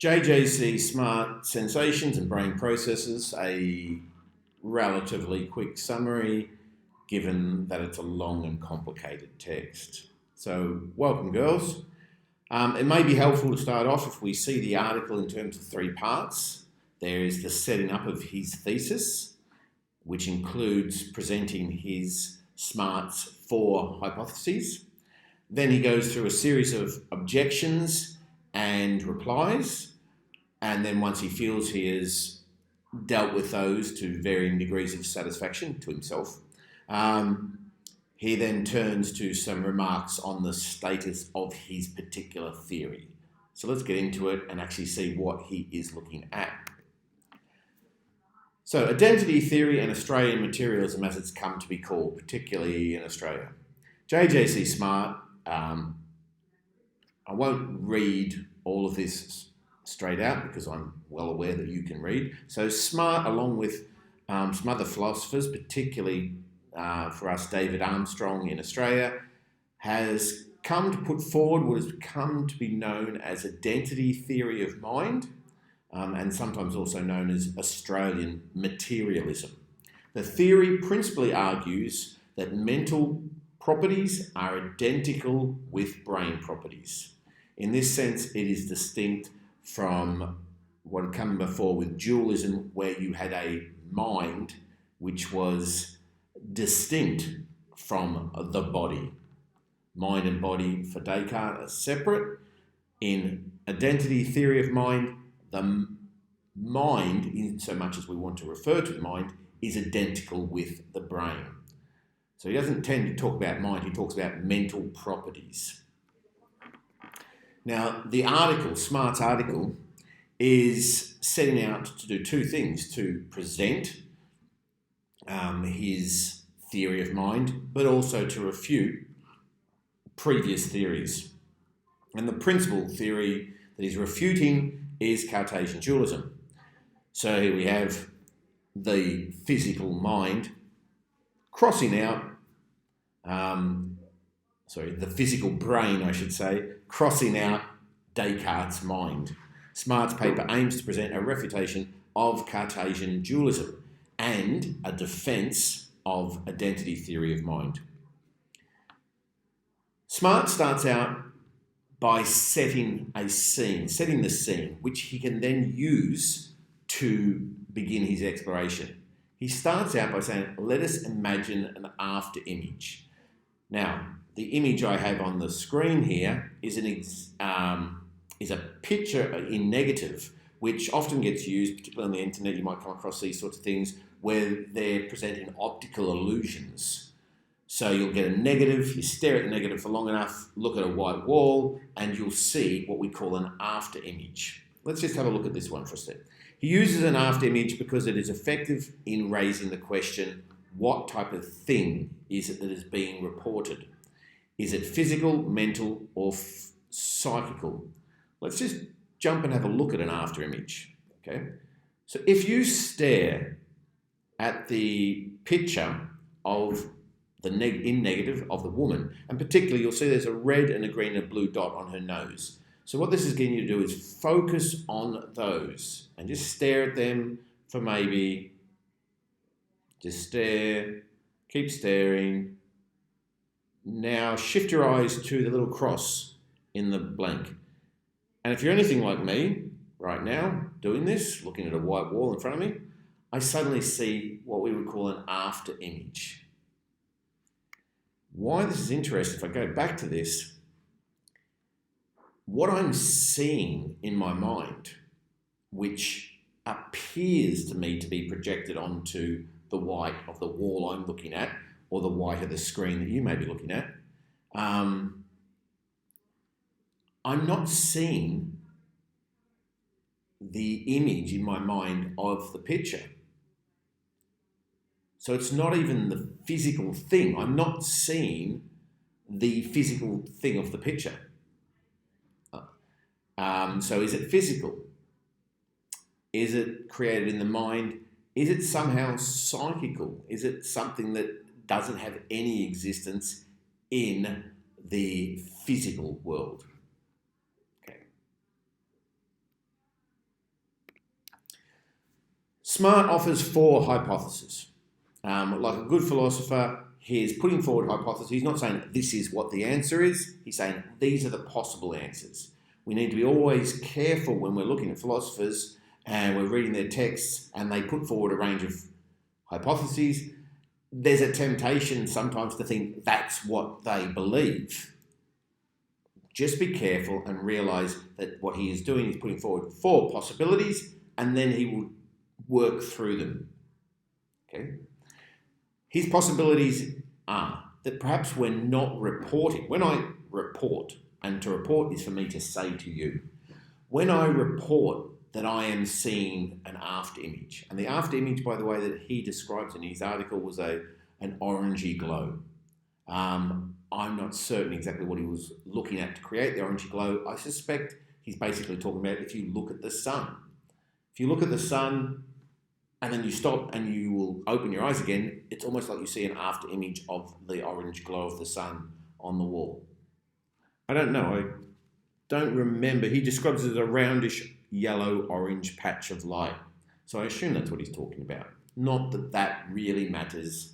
J.J.C Smart, Sensations and Brain Processes, a relatively quick summary given that it's a long and complicated text. So welcome, girls. It may be helpful to start off if we see the article in terms of three parts. There is the setting up of his thesis, which includes presenting his Smart's 4 hypotheses. Then he goes through a series of objections and replies. And then once he feels he has dealt with those to varying degrees of satisfaction to himself, he then turns to some remarks on the status of his particular theory. So let's get into it and actually see what he is looking at. So identity theory and Australian materialism, as it's come to be called, particularly in Australia. J.J.C Smart, I won't read all of this straight out because I'm well aware that you can read. So Smart, along with some other philosophers, particularly for us David Armstrong in Australia, has come to put forward what has come to be known as identity theory of mind, and sometimes also known as Australian materialism. The theory principally argues that mental properties are identical with brain properties. In this sense, it is distinct from what had come before with dualism, where you had a mind which was distinct from the body. Mind and body for Descartes are separate. In identity theory of mind, the mind, in so much as we want to refer to the mind, is identical with the brain. So he doesn't tend to talk about mind, he talks about mental properties. Now, the article, Smart's article, is setting out to do two things: to present his theory of mind, but also to refute previous theories. And the principal theory that he's refuting is Cartesian dualism. So here we have the physical mind crossing out, the physical brain, I should say, crossing out Descartes' mind. Smart's paper aims to present a refutation of Cartesian dualism and a defence of identity theory of mind. Smart starts out by setting the scene, which he can then use to begin his exploration. He starts out by saying, let us imagine an after image. Now, the image I have on the screen here is a picture in negative, which often gets used, particularly on the internet. You might come across these sorts of things where they're presenting optical illusions. So you'll get a negative, you stare at the negative for long enough, look at a white wall, and you'll see what we call an after image. Let's just have a look at this one for a sec. He uses an after image because it is effective in raising the question, what type of thing is it that is being reported? Is it physical, mental, or psychical? Let's just jump and have a look at an after image. Okay. So if you stare at the picture of in negative of the woman, and particularly you'll see there's a red and a green and a blue dot on her nose. So what this is getting you to do is focus on those and just stare at them for maybe, just stare, keep staring. Now shift your eyes to the little cross in the blank. And if you're anything like me right now, doing this, looking at a white wall in front of me, I suddenly see what we would call an after image. Why this is interesting, if I go back to this, what I'm seeing in my mind, which appears to me to be projected onto the white of the wall I'm looking at, or the white of the screen that you may be looking at, I'm not seeing the image in my mind of the picture. So it's not even the physical thing. I'm not seeing the physical thing of the picture. So is it physical? Is it created in the mind? Is it somehow psychical? Is it something that doesn't have any existence in the physical world? Okay. Smart offers 4 hypotheses. Like a good philosopher, he is putting forward hypotheses. He's not saying this is what the answer is. He's saying these are the possible answers. We need to be always careful when we're looking at philosophers and we're reading their texts and they put forward a range of hypotheses. There's a temptation sometimes to think that's what they believe. Just be careful and realise that what he is doing is putting forward 4 possibilities and then he will work through them. Okay? His possibilities are that perhaps we're not reporting. When I report, and to report is for me to say to you, when I report that I am seeing an after image, and the after image, by the way, that he describes in his article was an orangey glow. I'm not certain exactly what he was looking at to create the orangey glow. I suspect he's basically talking about if you look at the sun. If you look at the sun and then you stop and you will open your eyes again, it's almost like you see an after image of the orange glow of the sun on the wall. I don't know. I don't remember. He describes it as a roundish yellow-orange patch of light. So I assume that's what he's talking about. Not that that really matters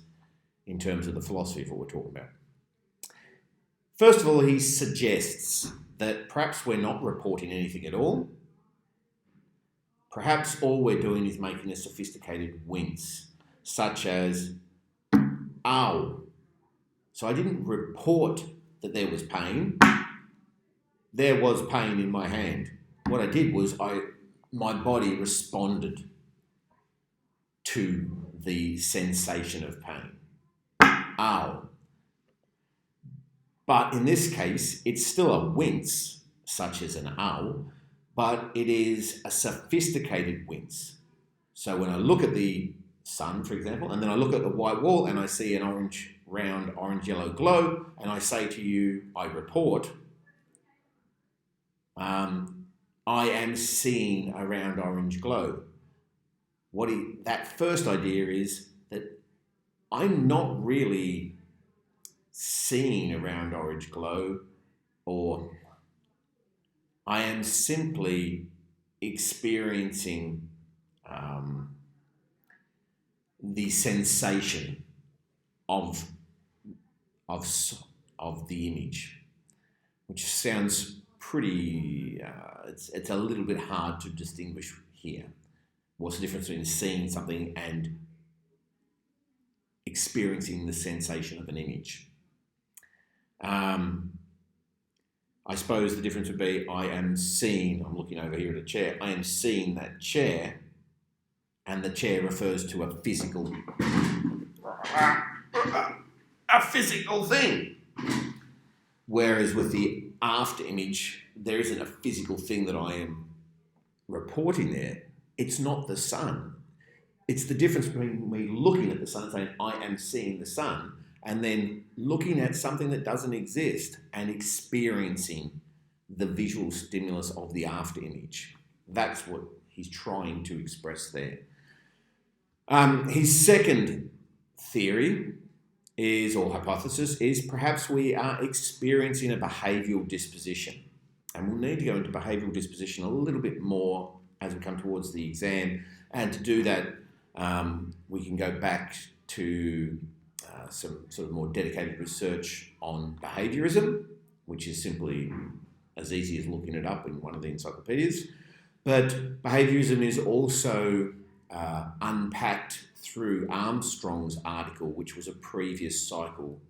in terms of the philosophy of what we're talking about. First of all, he suggests that perhaps we're not reporting anything at all. Perhaps all we're doing is making a sophisticated wince, such as, ow. So I didn't report that there was pain. There was pain in my hand. What I did was my body responded to the sensation of pain. Ow. But in this case, it's still a wince, such as an ow, but it is a sophisticated wince. So when I look at the sun, for example, and then I look at the white wall and I see an round orange-yellow glow, and I say to you, I report, I am seeing a round orange glow. That first idea is that I'm not really seeing a round orange glow, or I am simply experiencing the sensation of the image, which sounds pretty, it's a little bit hard to distinguish here. What's the difference between seeing something and experiencing the sensation of an image? I suppose the difference would be I'm looking over here at a chair, I am seeing that chair, and the chair refers to a physical thing. Whereas with the after image, there isn't a physical thing that I am reporting there. It's not the sun. It's the difference between me looking at the sun and saying, I am seeing the sun, and then looking at something that doesn't exist and experiencing the visual stimulus of the after image. That's what he's trying to express there. His second theory or hypothesis is perhaps we are experiencing a behavioural disposition. And we'll need to go into behavioural disposition a little bit more as we come towards the exam. And to do that, we can go back to some sort of more dedicated research on behaviourism, which is simply as easy as looking it up in one of the encyclopedias. But behaviourism is also unpacked through Armstrong's article, which was a previous cycle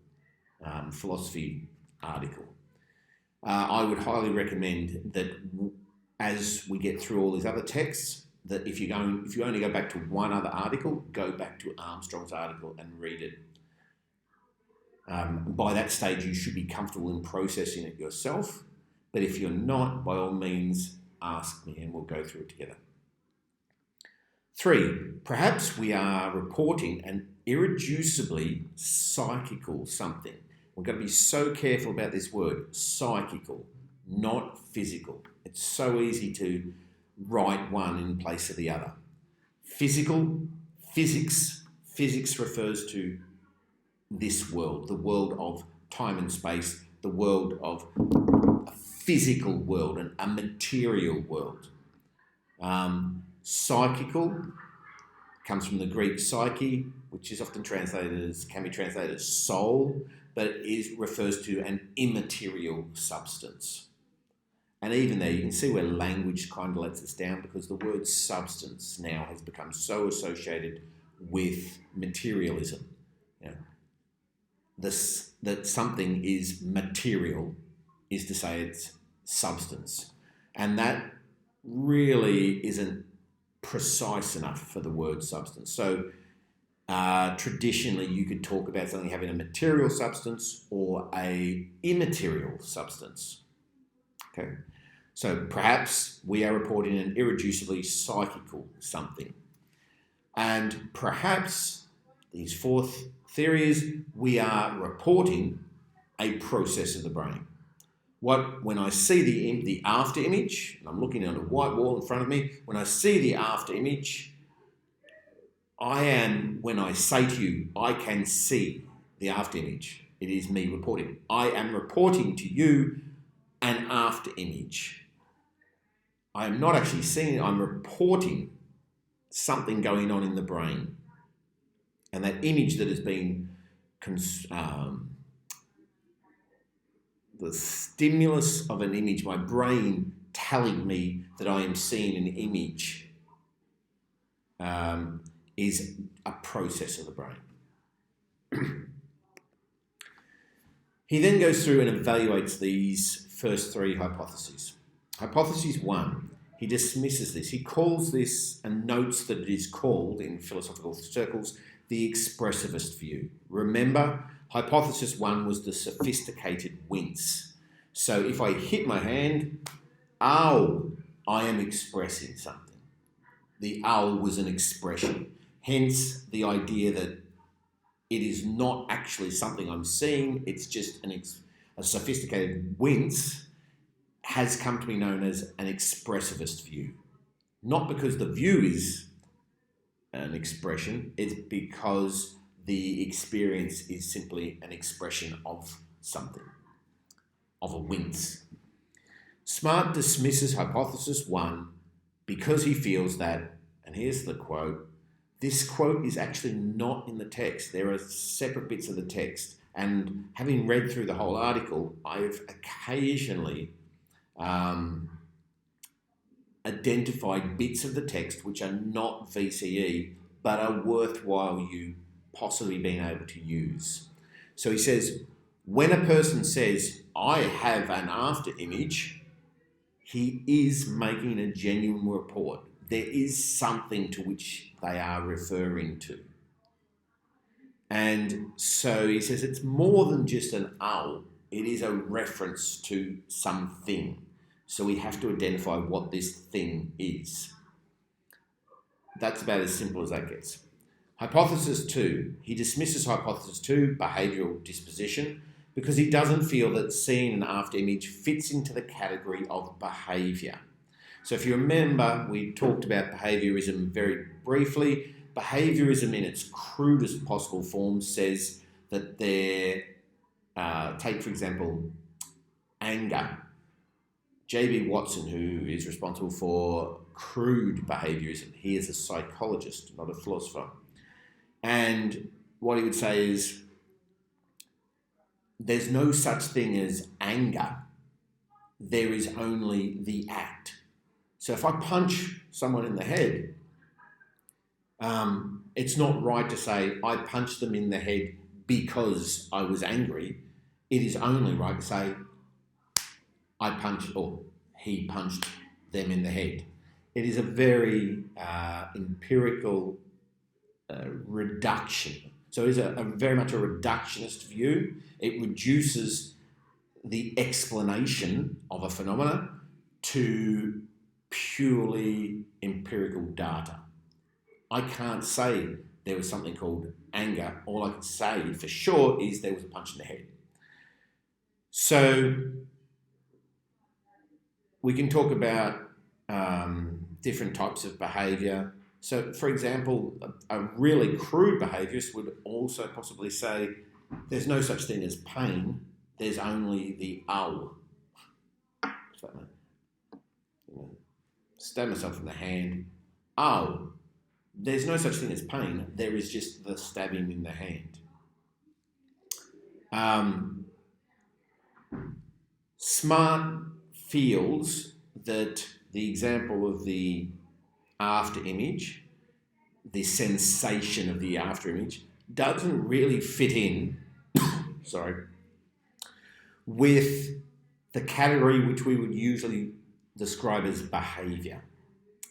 philosophy article. I would highly recommend that as we get through all these other texts, that if you only go back to one other article, go back to Armstrong's article and read it. By that stage, you should be comfortable in processing it yourself. But if you're not, by all means, ask me and we'll go through it together. 3, perhaps we are reporting an irreducibly psychical something. We've got to be so careful about this word, psychical, not physical. It's so easy to write one in place of the other. Physical, physics. Physics refers to this world, the world of time and space, the world of a physical world, a material world. Psychical comes from the Greek psyche, which is often can be translated as soul, but it refers to an immaterial substance. And even there, you can see where language kind of lets us down, because the word substance now has become so associated with materialism. You know, that something is material is to say it's substance. And that really isn't precise enough for the word substance. So traditionally, you could talk about something having a material substance or a immaterial substance. Okay, so perhaps we are reporting an irreducibly psychical something. And perhaps these fourth theories, we are reporting a process of the brain. When I see the after image, and I'm looking at a white wall in front of me, when I see the after image, when I say to you, I can see the after image. It is me reporting. I am reporting to you an after image. I am not actually seeing it, I'm reporting something going on in the brain. And that image that has been the stimulus of an image, my brain telling me that I am seeing an image, is a process of the brain. He then goes through and evaluates these first three hypotheses. Hypothesis 1, he dismisses this. He calls this, and notes that it is called, in philosophical circles, the expressivist view. Remember, hypothesis 1 was the sophisticated wince. So if I hit my hand, ow, I am expressing something. The ow was an expression. Hence the idea that it is not actually something I'm seeing, it's just a sophisticated wince has come to be known as an expressivist view. Not because the view is an expression, it's because the experience is simply an expression of something, of a wince. Smart dismisses hypothesis 1 because he feels that, and here's the quote, this quote is actually not in the text. There are separate bits of the text, and having read through the whole article, I've occasionally identified bits of the text which are not VCE, but are worthwhile you possibly being able to use. So he says, when a person says, I have an after image, he is making a genuine report. There is something to which they are referring to. And so he says it's more than just an owl. It is a reference to something. So we have to identify what this thing is. That's about as simple as that gets. Hypothesis 2. He dismisses hypothesis 2, behavioural disposition, because he doesn't feel that seeing an after image fits into the category of behaviour. So if you remember, we talked about behaviourism very briefly. Behaviourism in its crudest possible form says that take for example, anger. J.B. Watson, who is responsible for crude behaviourism, he is a psychologist, not a philosopher. And what he would say is, there's no such thing as anger. There is only the act. So if I punch someone in the head, it's not right to say I punched them in the head because I was angry. It is only right to say I punched, or he punched them in the head. It is a very empirical reduction. So it is a very much a reductionist view. It reduces the explanation of a phenomena to purely empirical data. I can't say there was something called anger. All I can say for sure is there was a punch in the head. So we can talk about different types of behaviour. So, for example, a really crude behaviourist would also possibly say there's no such thing as pain, there's only the owl. Stab myself in the hand, ow. there's no such thing as pain. There is just the stabbing in the hand. Smart feels that the example of the after image, the sensation of the after image, doesn't really fit in, with the category which we would usually describe as behaviour,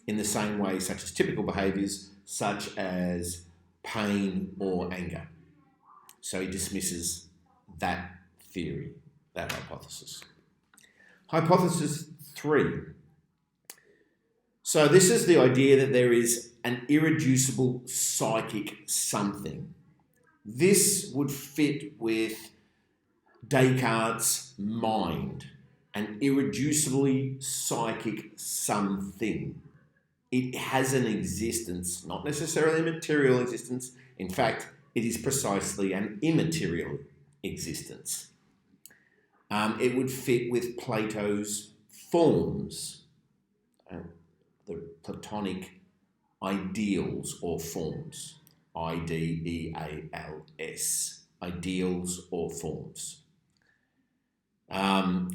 in the same way such as typical behaviours such as pain or anger. So he dismisses that theory, that hypothesis. Hypothesis 3. So this is the idea that there is an irreducible psychic something. This would fit with Descartes' mind, an irreducibly psychic something. It has an existence, not necessarily a material existence. In fact, it is precisely an immaterial existence. It would fit with Plato's forms, the Platonic ideals or forms, ideals, ideals or forms,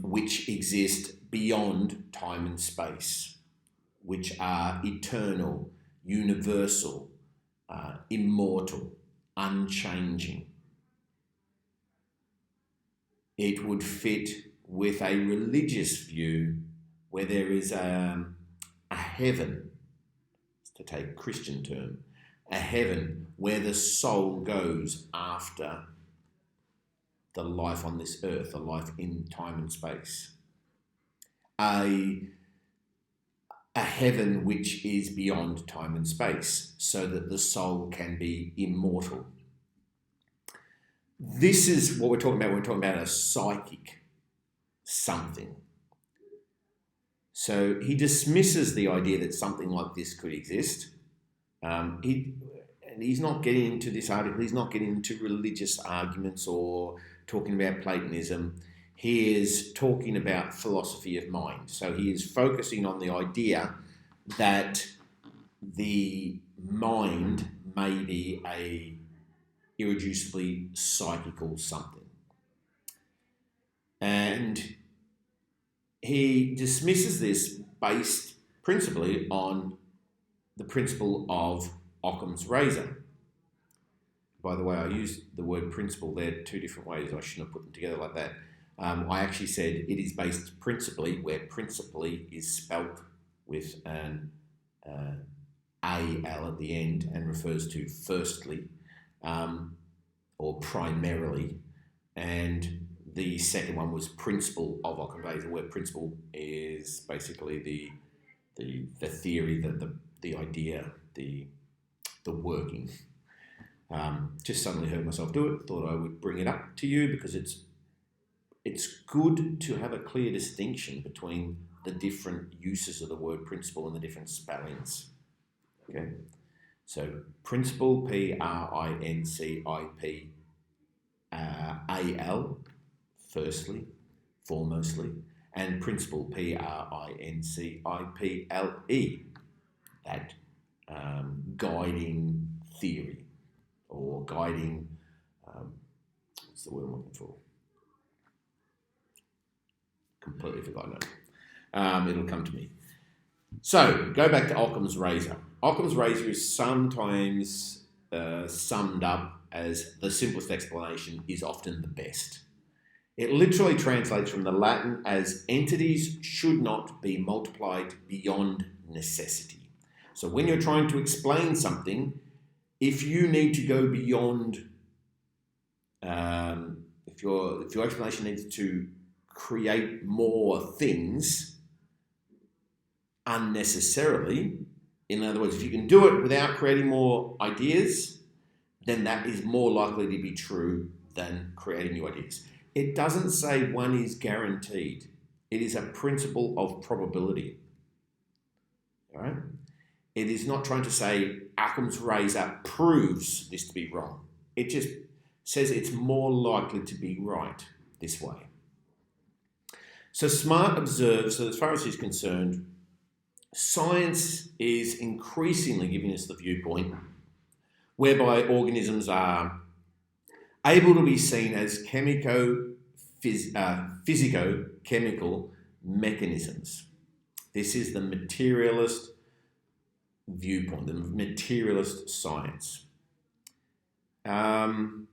which exist beyond time and space, which are eternal, universal, immortal, unchanging. It would fit with a religious view where there is a heaven, to take a Christian term, a heaven where the soul goes after the life on this earth, the life in time and space. A heaven which is beyond time and space, so that the soul can be immortal. This is what we're talking about when we're talking about a psychic something. So he dismisses the idea that something like this could exist. He's not getting into this article, he's not getting into religious arguments or talking about Platonism. He is talking about philosophy of mind. So he is focusing on the idea that the mind may be a irreducibly psychical something. And he dismisses this based principally on the principle of Occam's razor. By the way, I used the word principle there 2 different ways. I shouldn't have put them together like that. I actually said it is based principally, where principally is spelt with an A-L at the end and refers to firstly or primarily. And the second one was principle of Occam's razor, where principle is basically the theory, the idea, the working. Just suddenly heard myself do it. Thought I would bring it up to you because it's good to have a clear distinction between the different uses of the word principle and the different spellings. Okay, so principle, P-R-I-N-C-I-P-A-L, firstly, foremostly, and principle, P-R-I-N-C-I-P-L-E, that guiding theory or guiding, what's the word I'm looking for? Completely forgotten it. It'll come to me. So, go back to Occam's razor. Occam's razor is sometimes summed up as the simplest explanation is often the best. It literally translates from the Latin as entities should not be multiplied beyond necessity. So when you're trying to explain something, if you need to go beyond, if your explanation needs to create more things unnecessarily, in other words, if you can do it without creating more ideas, then that is more likely to be true than creating new ideas. It doesn't say one is guaranteed. It is a principle of probability. All right? It is not trying to say Occam's razor proves this to be wrong. It just says it's more likely to be right this way. So Smart observes that as far as he's concerned, science is increasingly giving us the viewpoint whereby organisms are able to be seen as physico-chemical mechanisms. This is the materialist viewpoint, the materialist science. And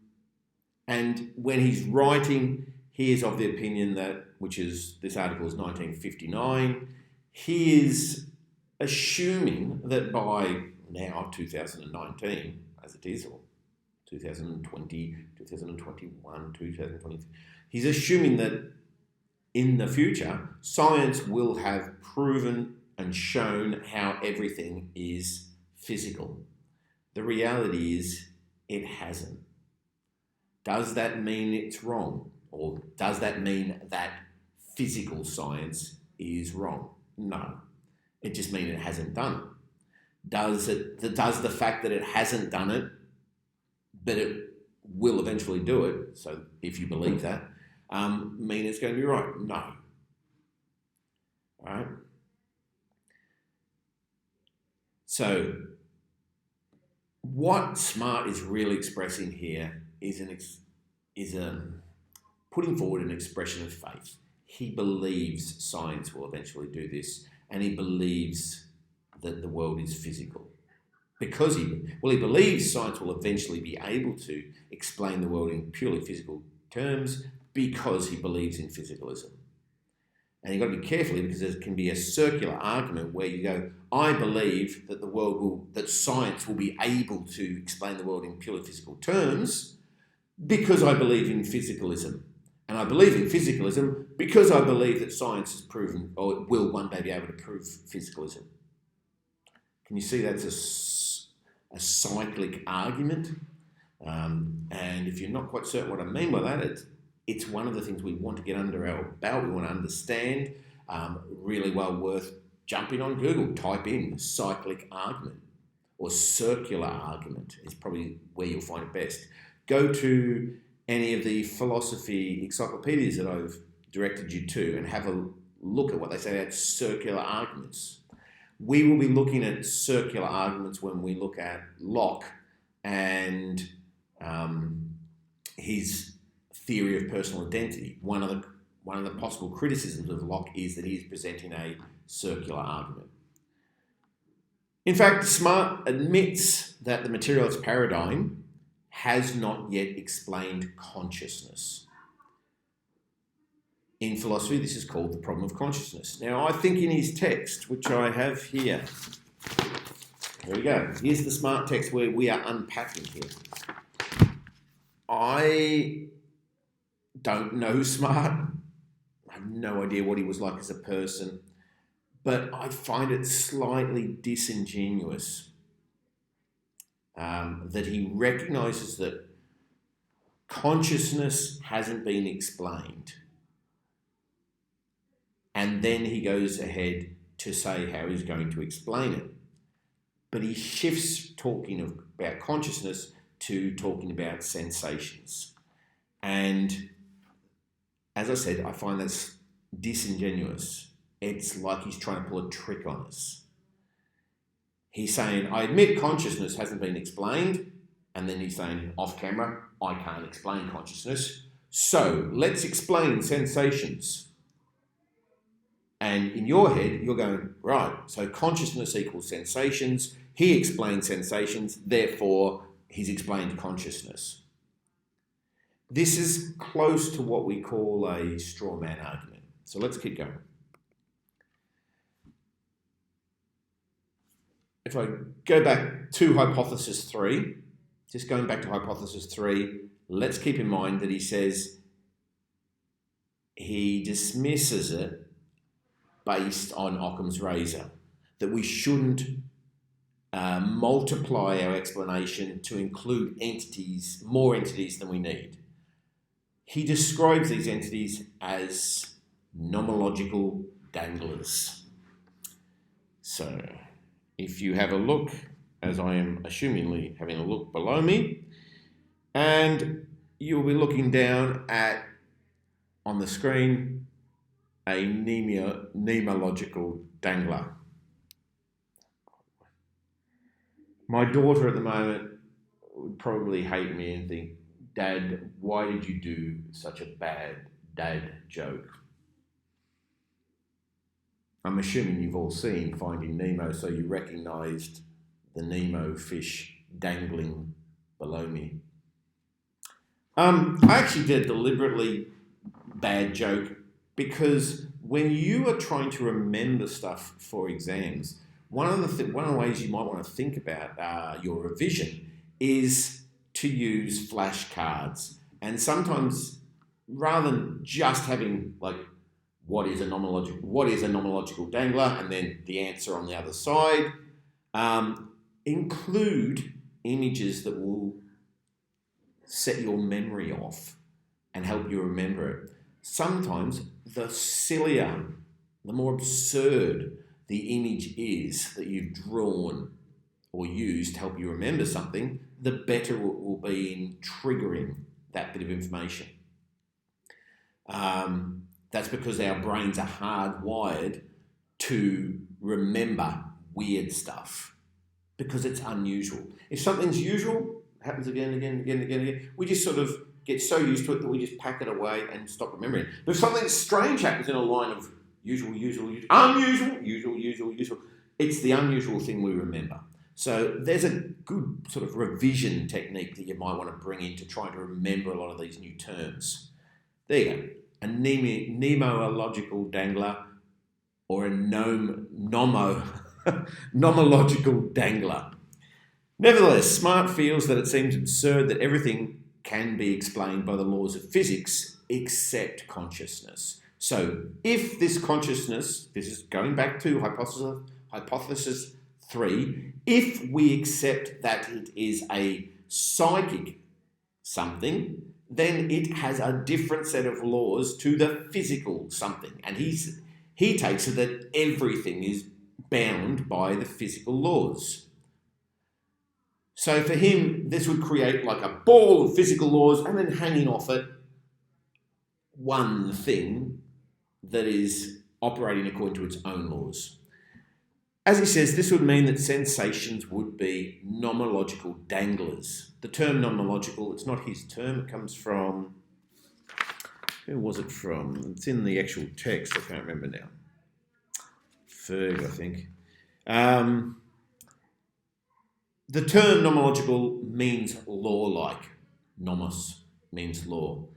when he's writing, he is of the opinion that, this article is 1959, he is assuming that by now, 2019, as it is, or 2020, 2021, 2023, he's assuming that in the future, science will have proven and shown how everything is physical. The reality is it hasn't. Does that mean it's wrong? Or does that mean that physical science is wrong? No. It just means it hasn't done it. Does the fact that it hasn't done it, but it will eventually do it, so if you believe that, mean it's going to be right? No. All right? So, what Smart is really expressing here is putting forward an expression of faith. He believes science will eventually do this, and he believes that the world is physical. Because he believes science will eventually be able to explain the world in purely physical terms because he believes in physicalism. And you've got to be careful because there can be a circular argument where you go, I believe that that science will be able to explain the world in purely physical terms because I believe in physicalism. And I believe in physicalism because I believe that science has proven, or it will one day be able to prove physicalism. Can you see that's a cyclic argument? And if you're not quite certain what I mean by that, it's one of the things we want to get under our belt, we want to understand. Really well worth jumping on Google, type in cyclic argument or circular argument is probably where you'll find it best. Go to any of the philosophy encyclopedias that I've directed you to and have a look at what they say about circular arguments. We will be looking at circular arguments when we look at Locke and his theory of personal identity. One of the possible criticisms of Locke is that he is presenting a circular argument. In fact, Smart admits that the materialist paradigm has not yet explained consciousness. In philosophy, this is called the problem of consciousness. Now, I think in his text, which I have here, here we go. Here's the Smart text where we are unpacking here. I don't know Smart. I have no idea what he was like as a person, but I find it slightly disingenuous that he recognises that consciousness hasn't been explained. And then he goes ahead to say how he's going to explain it. But he shifts talking about consciousness to talking about sensations. And as I said, I find that's disingenuous. It's like he's trying to pull a trick on us. He's saying, I admit consciousness hasn't been explained. And then he's saying, off camera, I can't explain consciousness. So let's explain sensations. And in your head, you're going, right, so consciousness equals sensations. He explains sensations, therefore he's explained consciousness. This is close to what we call a straw man argument. So let's keep going. If I go back to hypothesis 3, just going back to hypothesis 3, let's keep in mind that he says he dismisses it based on Occam's razor, that we shouldn't multiply our explanation to include more entities than we need. He describes these entities as nomological danglers. So, if you have a look, as I am assumingly having a look below me, and you'll be looking down at, on the screen, a nomological dangler. My daughter at the moment would probably hate me and think, Dad, why did you do such a bad dad joke? I'm assuming you've all seen Finding Nemo, so you recognised the Nemo fish dangling below me. I actually did a deliberately bad joke because when you are trying to remember stuff for exams, one of the ways you might want to think about your revision is to use flashcards. And sometimes, rather than just having like what is a nomological dangler and then the answer on the other side, include images that will set your memory off and help you remember it. Sometimes the sillier, the more absurd the image is that you've drawn or used to help you remember something, the better it will be in triggering that bit of information. That's because our brains are hardwired to remember weird stuff because it's unusual. If something's usual, happens again and again, we just sort of get so used to it that we just pack it away and stop remembering. But if something strange happens in a line of usual, unusual, it's the unusual thing we remember. So there's a good sort of revision technique that you might want to bring in to try to remember a lot of these new terms. There you go. A nomological dangler or a nomological dangler. Nevertheless, Smart feels that it seems absurd that everything can be explained by the laws of physics except consciousness. So if this consciousness, this is going back to hypothesis 3, if we accept that it is a psychic something, then it has a different set of laws to the physical something. And he takes it that everything is bound by the physical laws. So for him, this would create like a ball of physical laws and then hanging off it, one thing that is operating according to its own laws. As he says, this would mean that sensations would be nomological danglers. The term nomological, it's not his term, it comes from, who was it from? It's in the actual text, I can't remember now. Ferg, I think. The term nomological means law-like. Nomos means law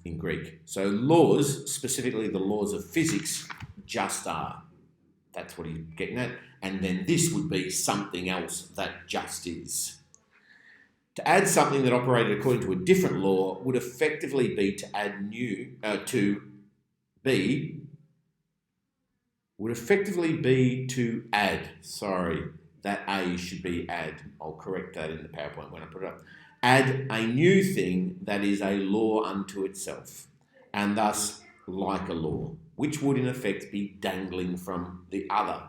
in Greek. So laws, specifically the laws of physics, just are. That's what he's getting at. And then this would be something else that just is. To add something that operated according to a different law would effectively be to add that A should be add. I'll correct that in the PowerPoint when I put it up. Add a new thing that is a law unto itself, and thus like a law, which would in effect be dangling from the other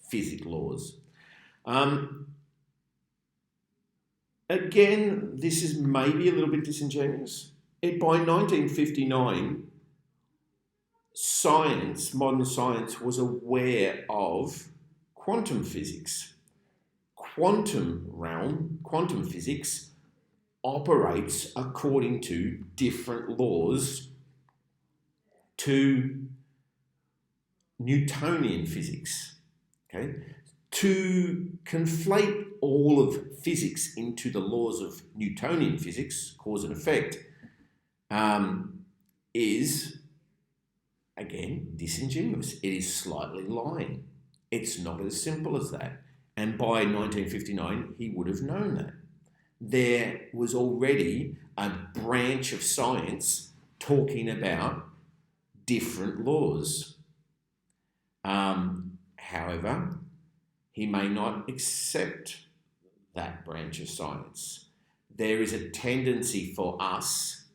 physics laws. Again, this is maybe a little bit disingenuous. By 1959, modern science was aware of quantum physics. Quantum physics operates according to different laws to Newtonian physics. Okay? To conflate all of physics into the laws of Newtonian physics, cause and effect, is, again, disingenuous. It is slightly lying. It's not as simple as that. And by 1959, he would have known that. There was already a branch of science talking about different laws. However, he may not accept that branch of science. There is a tendency for us,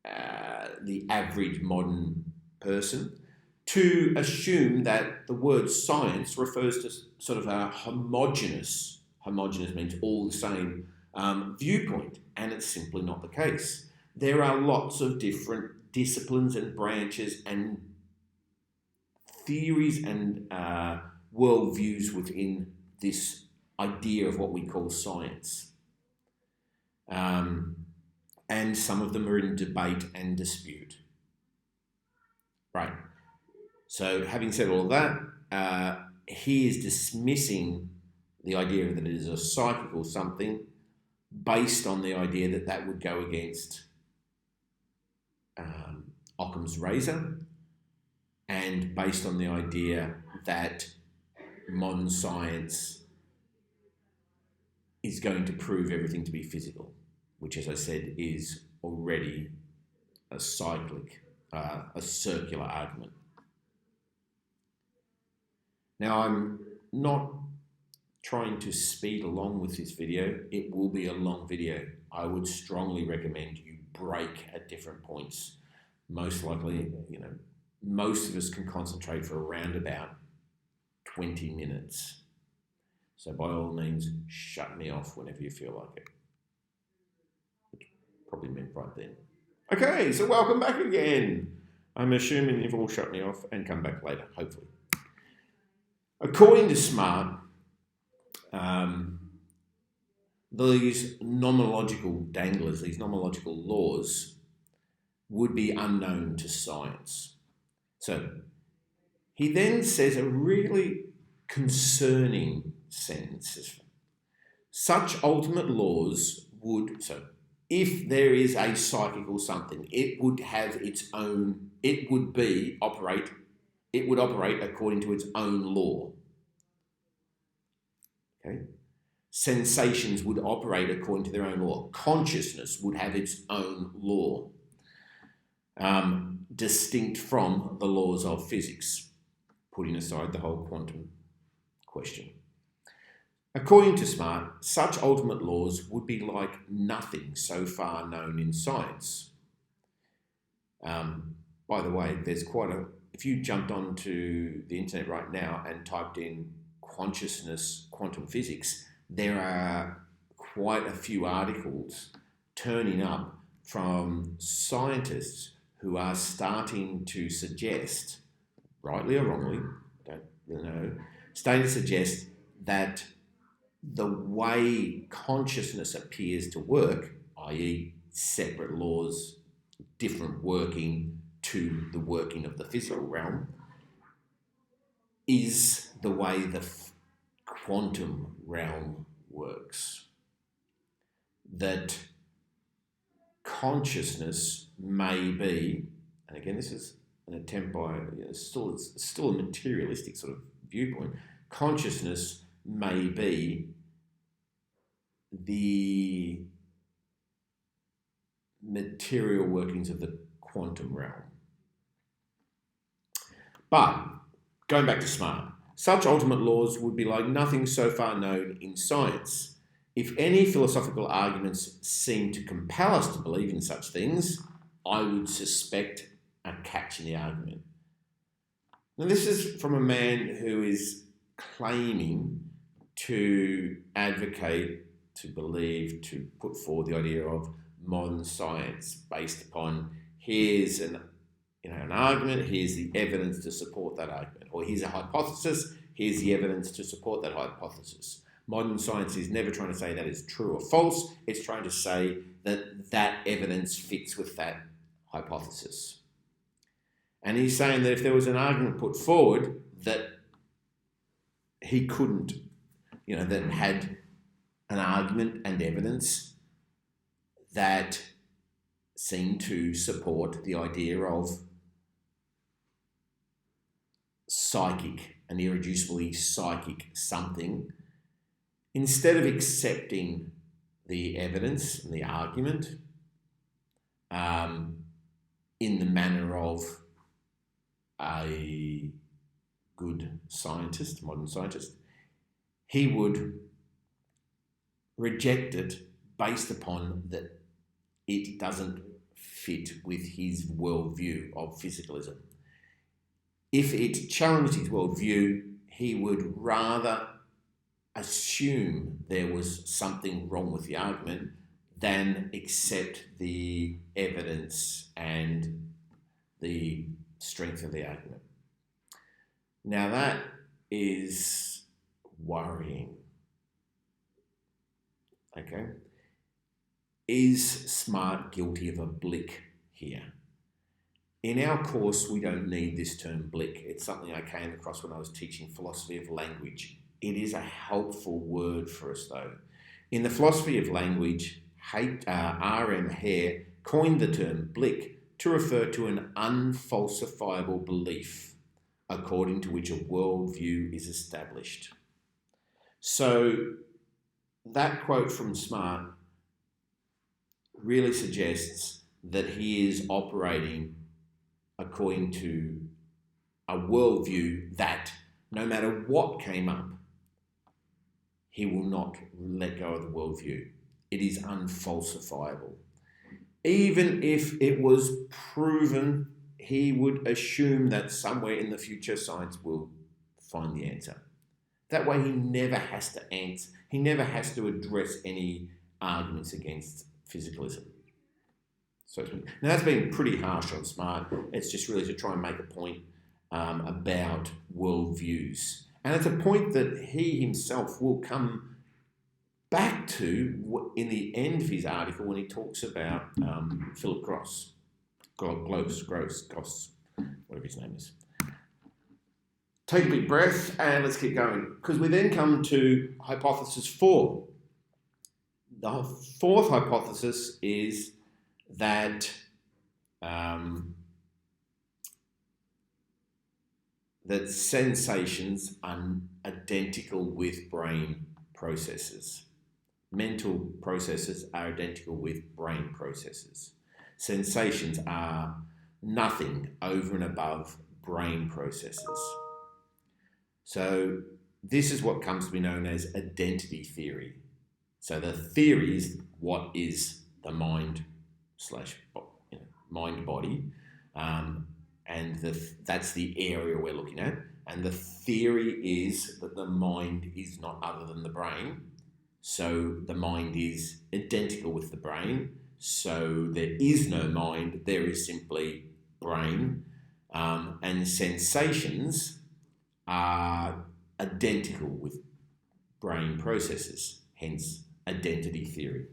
the average modern person, to assume that the word science refers to sort of a homogeneous means all the same viewpoint, and it's simply not the case. There are lots of different disciplines and branches and theories and worldviews within this idea of what we call science. And some of them are in debate and dispute. Right. So having said all that, he is dismissing the idea that it is a psychical something based on the idea that that would go against Occam's razor, and based on the idea that modern science is going to prove everything to be physical, which, as I said, is already a circular argument. Now, I'm not trying to speed along with this video. It will be a long video. I would strongly recommend you break at different points. Most likely, most of us can concentrate for around about 20 minutes. So by all means, shut me off whenever you feel like it. Which probably meant right then. Okay, so welcome back again. I'm assuming you've all shut me off and come back later, hopefully. According to Smart, these nomological danglers, these nomological laws, would be unknown to science. So he then says a really concerning sentence. Such ultimate laws would, so if there is a psychical something, it would have its own, it would operate according to its own law. Okay? Sensations would operate according to their own law. Consciousness would have its own law, distinct from the laws of physics, putting aside the whole quantum question. According to Smart, such ultimate laws would be like nothing so far known in science. By the way, there's if you jumped onto the internet right now and typed in consciousness, quantum physics, there are quite a few articles turning up from scientists who are starting to suggest, rightly or wrongly, don't really know, starting to suggest that the way consciousness appears to work, i.e. separate laws, different working to the working of the physical realm, is the way the quantum realm works. That consciousness may be, and again this is an attempt by, it's still a materialistic sort of viewpoint, consciousness may be the material workings of the quantum realm. But, going back to Smart, such ultimate laws would be like nothing so far known in science. If any philosophical arguments seem to compel us to believe in such things, I would suspect a catch in the argument. Now, this is from a man who is claiming to advocate, to believe, to put forward the idea of modern science based upon here's an argument, here's the evidence to support that argument, or here's a hypothesis, here's the evidence to support that hypothesis. Modern science is never trying to say that is true or false, it's trying to say that that evidence fits with that hypothesis. And he's saying that if there was an argument put forward that he couldn't, that had an argument and evidence that seemed to support the idea of psychic, an irreducibly psychic something, instead of accepting the evidence and the argument in the manner of a good scientist, modern scientist, he would reject it based upon that it doesn't fit with his worldview of physicalism. If it challenged his worldview, he would rather assume there was something wrong with the argument than accept the evidence and the strength of the argument. Now that is worrying. Okay? Is Smart guilty of a blick here? In our course, we don't need this term blick. It's something I came across when I was teaching philosophy of language. It is a helpful word for us, though. In the philosophy of language, R.M. Hare coined the term blick to refer to an unfalsifiable belief according to which a worldview is established. So that quote from Smart really suggests that he is operating according to a worldview that no matter what came up, he will not let go of the worldview. It is unfalsifiable. Even if it was proven, he would assume that somewhere in the future science will find the answer. That way he never has to answer, he never has to address any arguments against physicalism. So now that's been pretty harsh on Smart. It's just really to try and make a point about worldviews. And it's a point that he himself will come back to in the end of his article when he talks about Philip Gross, whatever his name is. Take a big breath and let's keep going, because we then come to hypothesis 4. The fourth hypothesis is that that sensations are identical with brain processes. Mental processes are identical with brain processes. Sensations are nothing over and above brain processes. So this is what comes to be known as identity theory. So the theory is what is the mind body, and that's the area we're looking at. And the theory is that the mind is not other than the brain. So the mind is identical with the brain. So there is no mind, there is simply brain. And sensations are identical with brain processes, hence identity theory.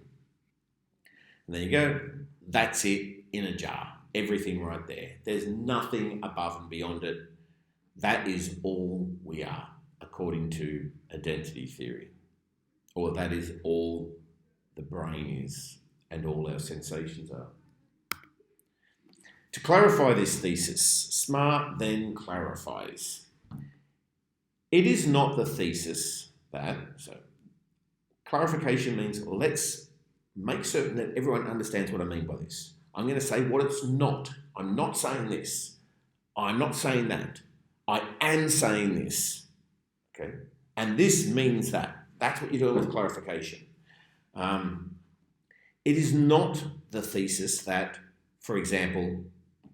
And there you go. That's it in a jar. Everything right there. There's nothing above and beyond it. That is all we are, according to identity theory. Or that is all the brain is and all our sensations are. To clarify this thesis, Smart then clarifies. It is not the thesis that, so clarification means let's make certain that everyone understands what I mean by this. I'm going to say what it's not. I'm not saying this. I'm not saying that. I am saying this. Okay? And this means that. That's what you're doing with clarification. It is not the thesis that, for example,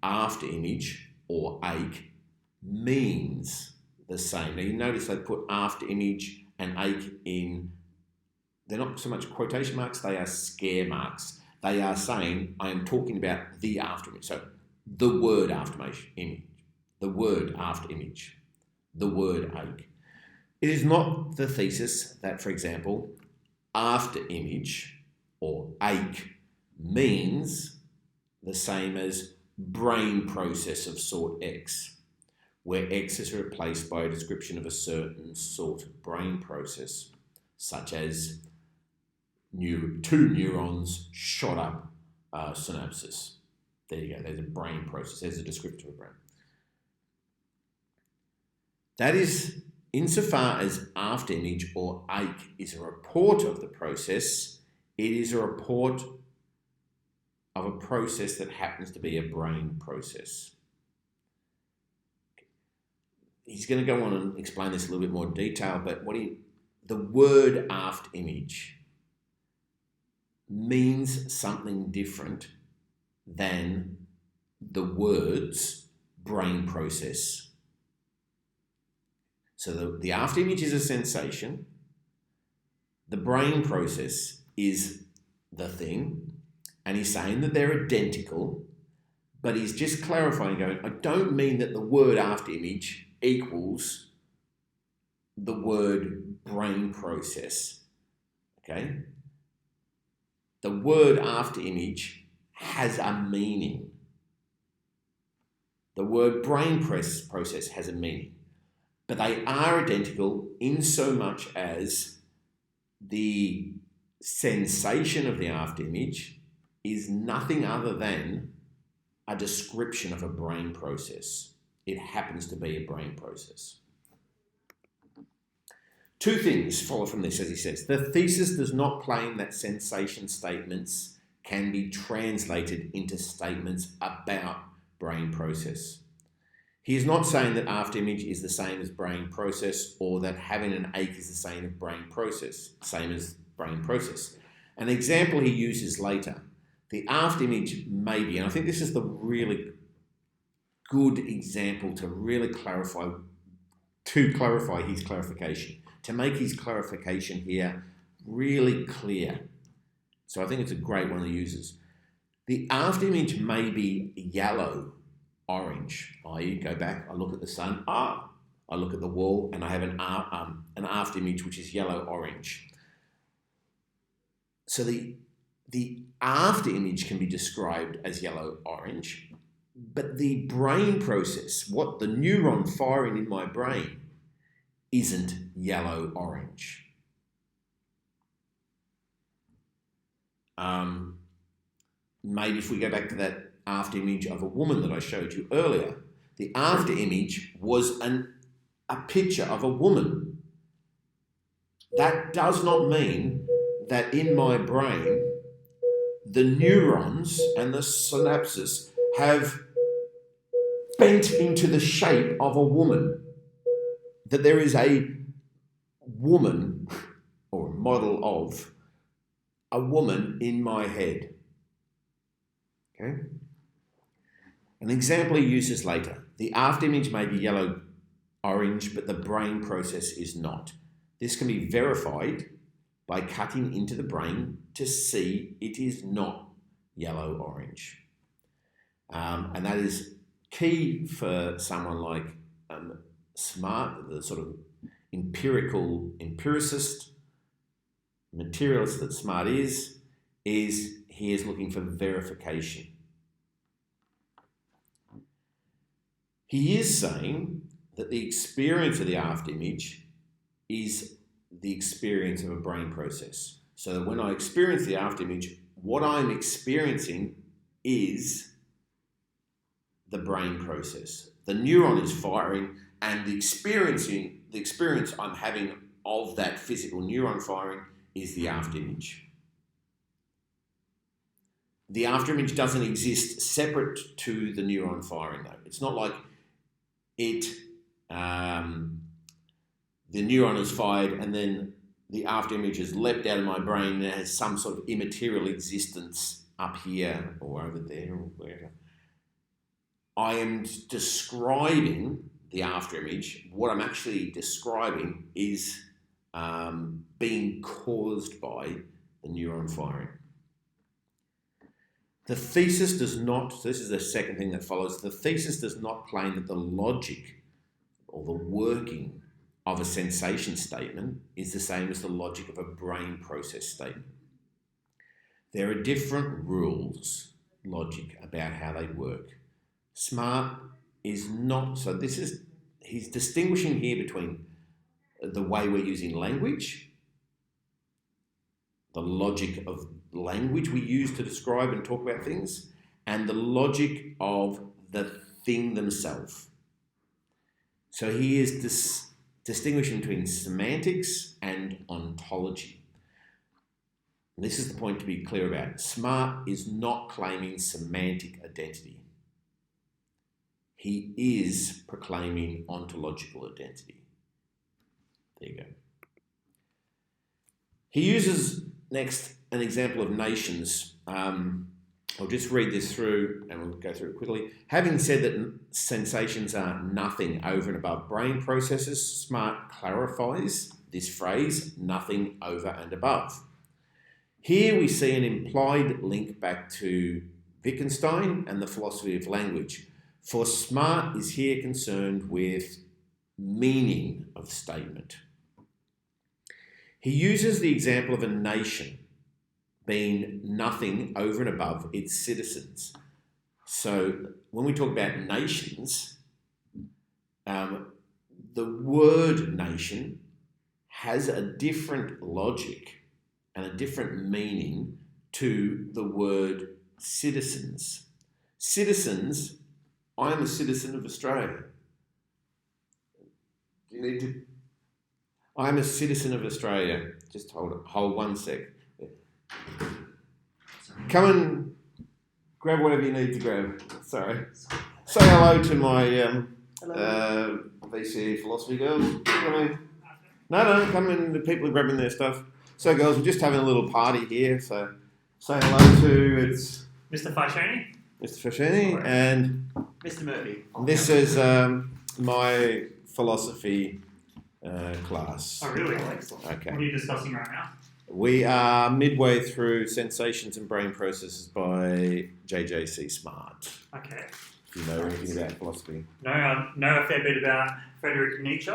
after image or ache means the same. Now you notice they put after image and ache in, they're not so much quotation marks, they are scare marks. They are saying, I am talking about the after image. So the word after image, the word after image, the word ache. It is not the thesis that, for example, after image or ache means the same as brain process of sort X, where X is replaced by a description of a certain sort of brain process, such as two neurons shot up synapses. There you go, there's a brain process, there's a descriptor of brain. That is, insofar as after image or ache is a report of the process, it is a report of a process that happens to be a brain process. He's going to go on and explain this in a little bit more detail, but the word after image means something different than the words brain process. So the after image is a sensation, the brain process is the thing, and he's saying that they're identical, but he's just clarifying, going, I don't mean that the word after image equals the word brain process, okay? the word after image has a meaning. The word brain process has a meaning, but they are identical in so much as the sensation of the after image is nothing other than a description of a brain process. It happens to be a brain process. Two things follow from this, as he says. The thesis does not claim that sensation statements can be translated into statements about brain process. He is not saying that after image is the same as brain process, or that having an ache is the same as brain process. An example he uses later. The after image may be, and I think this is the really good example to really clarify his clarification, to make his clarification here really clear. So I think it's a great one he uses. The after image may be yellow, orange, i.e. go back, I look at the sun, I look at the wall, and I have an after image which is yellow, orange. So the after image can be described as yellow, orange, but the brain process, what the neuron firing in my brain, isn't yellow, orange. Maybe if we go back to that after image of a woman that I showed you earlier, the after image was a picture of a woman. That does not mean that in my brain, the neurons and the synapses have bent into the shape of a woman, that there is a woman or a model of a woman in my head. Okay? An example he uses later. The after image may be yellow, orange, but the brain process is not. This can be verified by cutting into the brain to see it is not yellow, orange. And that is key for someone like Smart, the sort of empiricist, materialist that Smart is he is looking for verification. He is saying that the experience of the after image is the experience of a brain process. So that when I experience the after image, what I'm experiencing is the brain process. The neuron is firing, and the experience I'm having of that physical neuron firing is the after image. The after image doesn't exist separate to the neuron firing, though. It's not like the neuron is fired and then the after image has leapt out of my brain and it has some sort of immaterial existence up here or over there or wherever. I am describing the after image. What I'm actually describing is being caused by the neuron firing. The thesis does not, so this is the second thing that follows, the thesis does not claim that the logic or the working of a sensation statement is the same as the logic of a brain process statement. There are different rules, logic, about how they work. Smart is not, so he's distinguishing here between the way we're using language, the logic of language we use to describe and talk about things, and the logic of the thing themselves. So he is distinguishing between semantics and ontology. And this is the point to be clear about. Smart is not claiming semantic identity. He is proclaiming ontological identity. There you go. He uses next an example of nations. I'll just read this through and we'll go through it quickly. Having said that sensations are nothing over and above brain processes, Smart clarifies this phrase, nothing over and above. Here we see an implied link back to Wittgenstein and the philosophy of language. For Smart is here concerned with meaning of statement. He uses the example of a nation being nothing over and above its citizens. So when we talk about nations, the word nation has a different logic and a different meaning to the word citizens. Citizens, I am a citizen of Australia. You need to. I am a citizen of Australia. Just hold 1 sec. Come and grab whatever you need to grab. Sorry. Say hello to my VCE Philosophy girls. No, come in. The people are grabbing their stuff. So, girls, we're just having a little party here. So, say hello to Mr. Fascioni. Mr. Fascioni and Mr. Murphy. This is my philosophy class. Oh, really? Excellent. Okay. What are you discussing right now? We are midway through Sensations and Brain Processes by J.J.C Smart. Okay. If you know anything about philosophy. No, I know a fair bit about Friedrich Nietzsche.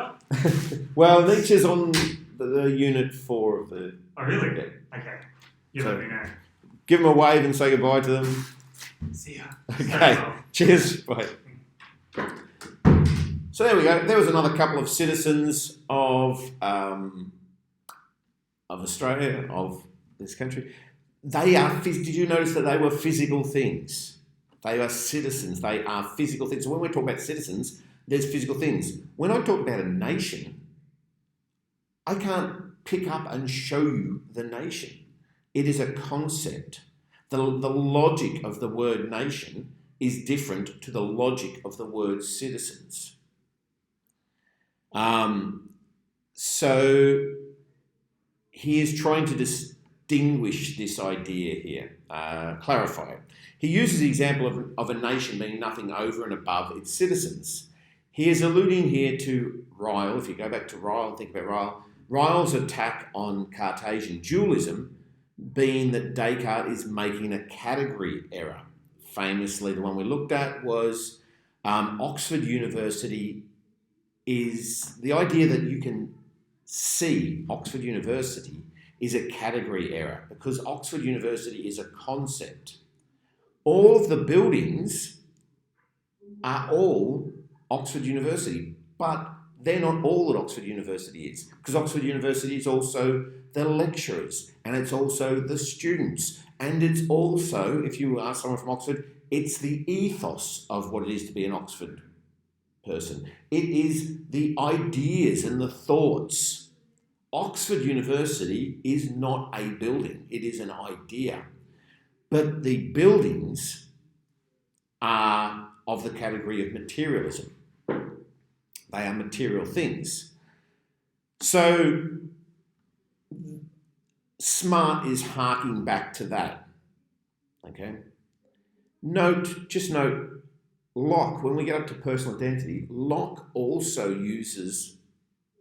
Well, Nietzsche's on the unit 4 of the... Oh, really? Yeah. Okay. You let me know. Give them a wave and say goodbye to them. See ya. Okay. Cheers. Bye. So there we go. There was another couple of citizens of Australia, of this country. They are. Did you notice that they were physical things? They are citizens. They are physical things. So when we talk about citizens, there's physical things. When I talk about a nation, I can't pick up and show you the nation. It is a concept. The logic of the word nation is different to the logic of the word citizens. So he is trying to distinguish this idea here, clarify it. He uses the example of a nation being nothing over and above its citizens. He is alluding here to Ryle. If you go back to Ryle and think about Ryle, Ryle's attack on Cartesian dualism being that Descartes is making a category error. Famously, the one we looked at was Oxford University is the idea that you can see Oxford University is a category error because Oxford University is a concept. All of the buildings are all Oxford University, but they're not all that Oxford University is, because Oxford University is also the lecturers, and it's also the students, and it's also, if you ask someone from Oxford, it's the ethos of what it is to be an Oxford person. It is the ideas and the thoughts. Oxford University is not a building, it is an idea. But the buildings are of the category of materialism. They are material things. So Smart is harking back to that. Okay? Just note, Locke, when we get up to personal identity, Locke also uses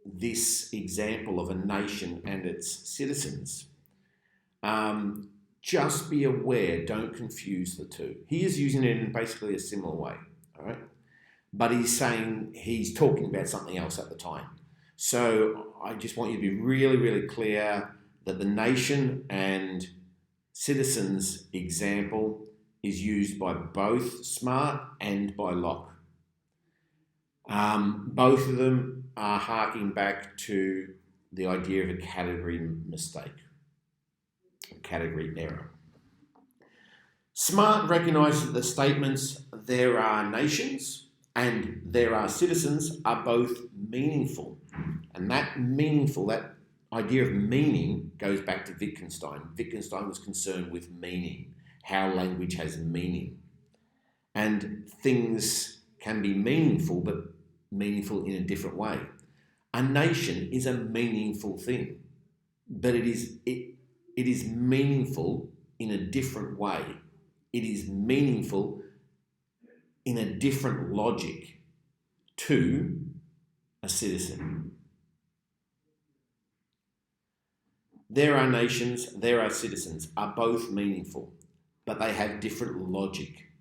this example of a nation and its citizens. Just be aware, don't confuse the two. He is using it in basically a similar way, all right? But he's talking about something else at the time. So I just want you to be really, really clear that the nation and citizens example is used by both Smart and by Locke. Both of them are harking back to the idea of a category mistake, a category error. Smart recognises that the statements "there are nations" and "there are citizens" are both meaningful. And that idea of meaning goes back to Wittgenstein. Wittgenstein was concerned with meaning, how language has meaning. And things can be meaningful, but meaningful in a different way. A nation is a meaningful thing, but it is meaningful in a different way. It is meaningful in a different logic to a citizen. There are nations, there are citizens, are both meaningful, but they have different logic.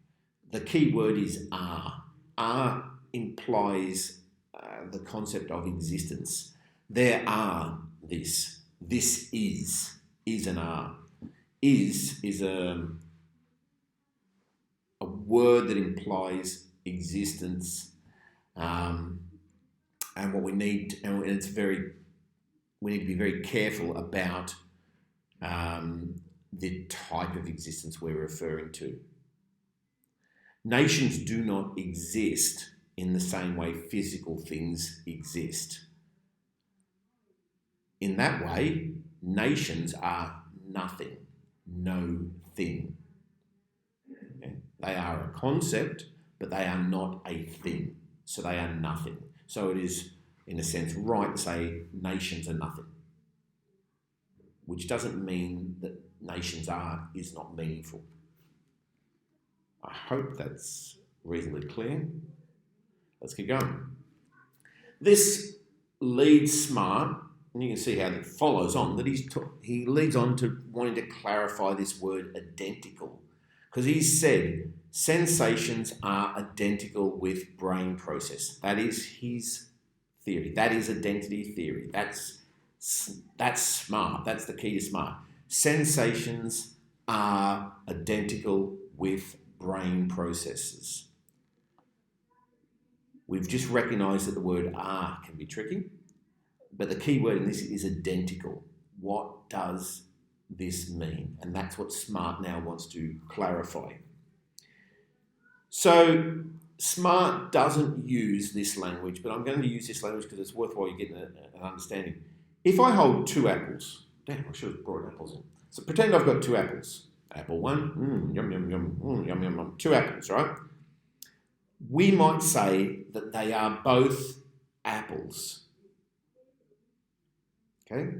The key word is are. Are implies the concept of existence. There are this. This is an are. is a word that implies existence, and what we need, and we need to be very careful about the type of existence we're referring to. Nations do not exist in the same way physical things exist. In that way, nations are nothing, no thing. Okay? They are a concept, but they are not a thing. So they are nothing. So it is, in a sense, right to say nations are nothing, which doesn't mean that nations is not meaningful. I hope that's reasonably clear. Let's keep going. This leads Smart, and you can see how that follows on, that he leads on to wanting to clarify this word identical, because he said sensations are identical with brain process. That is his theory. That is identity theory. That's Smart. That's the key to Smart. Sensations are identical with brain processes. We've just recognised that the word "are" can be tricky, but the key word in this is identical. What does this mean? And that's what Smart now wants to clarify. So Smart doesn't use this language, but I'm going to use this language because it's worthwhile you getting an understanding. If I hold two apples, damn, I should have brought apples in. So pretend I've got two apples. Apple one, yum, yum, yum, yum, yum, yum. Two apples, right? We might say that they are both apples. Okay?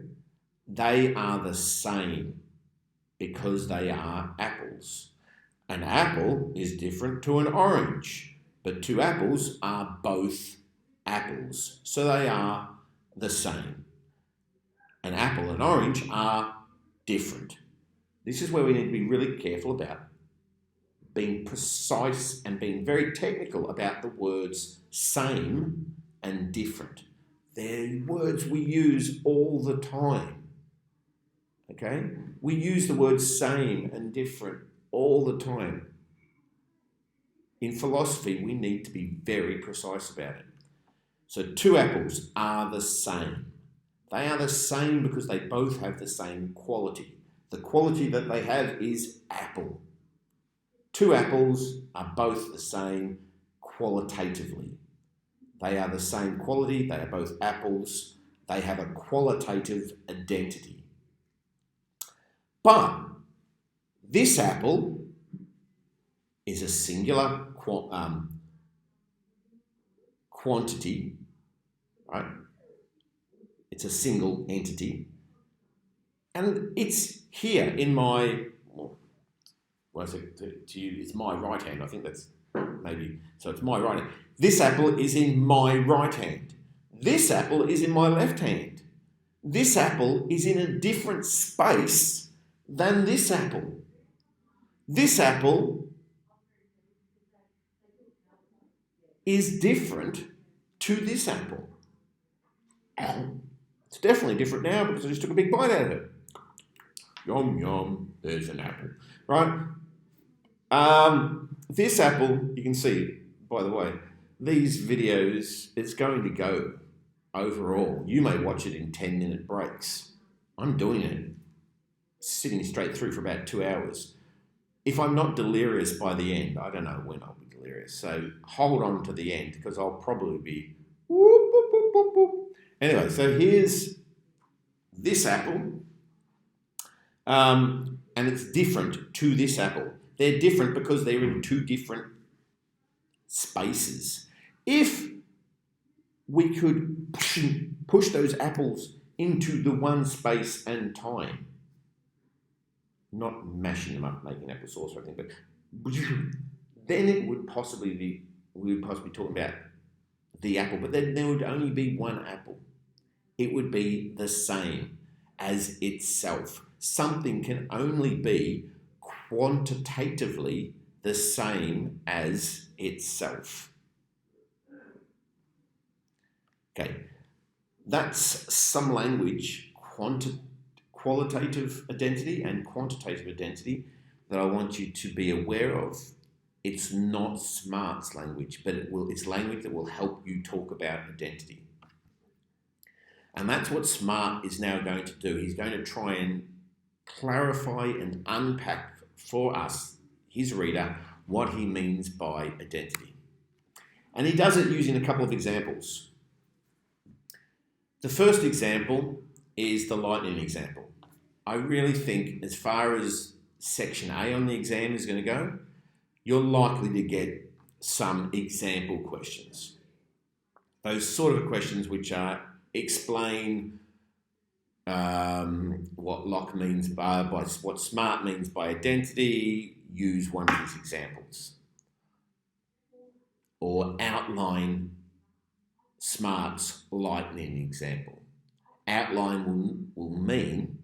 They are the same because they are apples. An apple is different to an orange, but two apples are both apples, so they are the same. An apple and orange are different. This is where we need to be really careful about being precise and being very technical about the words same and different. They're words we use all the time. Okay? We use the words same and different all the time. In philosophy, we need to be very precise about it. So two apples are the same. They are the same because they both have the same quality. The quality that they have is apple. Two apples are both the same qualitatively. They are the same quality, they are both apples, they have a qualitative identity. But this apple is a singular quantity, right? It's a single entity. And it's here in my, well, to you, it's my right hand. I think that's maybe, so it's my right hand. This apple is in my right hand. This apple is in my left hand. This apple is in a different space than this apple. This apple is different to this apple. It's definitely different now because I just took a big bite out of it. Yum, yum, there's an apple, right? This apple, you can see, by the way, these videos, it's going to go overall. You may watch it in 10-minute breaks. I'm doing it, sitting straight through for about 2 hours. If I'm not delirious by the end, I don't know when I'll be delirious. So hold on to the end because I'll probably be whoop, whoop, whoop, whoop, whoop. Anyway, so here's this apple. And it's different to this apple. They're different because they're in two different spaces. If we could push those apples into the one space and time, not mashing them up, making applesauce or anything, but then it would possibly be, we would possibly be talking about the apple, but then there would only be one apple. It would be the same as itself. Something can only be quantitatively the same as itself. Okay, that's some language, qualitative identity and quantitative identity that I want you to be aware of. It's not Smart's language, but it's language that will help you talk about identity. And that's what Smart is now going to do. He's going to try and clarify and unpack for us, his reader, what he means by identity. And he does it using a couple of examples. The first example is the lightning example. I really think as far as section A on the exam is going to go, you're likely to get some example questions. Those sort of questions which are explain what Locke means by what Smart means by identity, use one of his examples, or outline Smart's lightning example. Outline will mean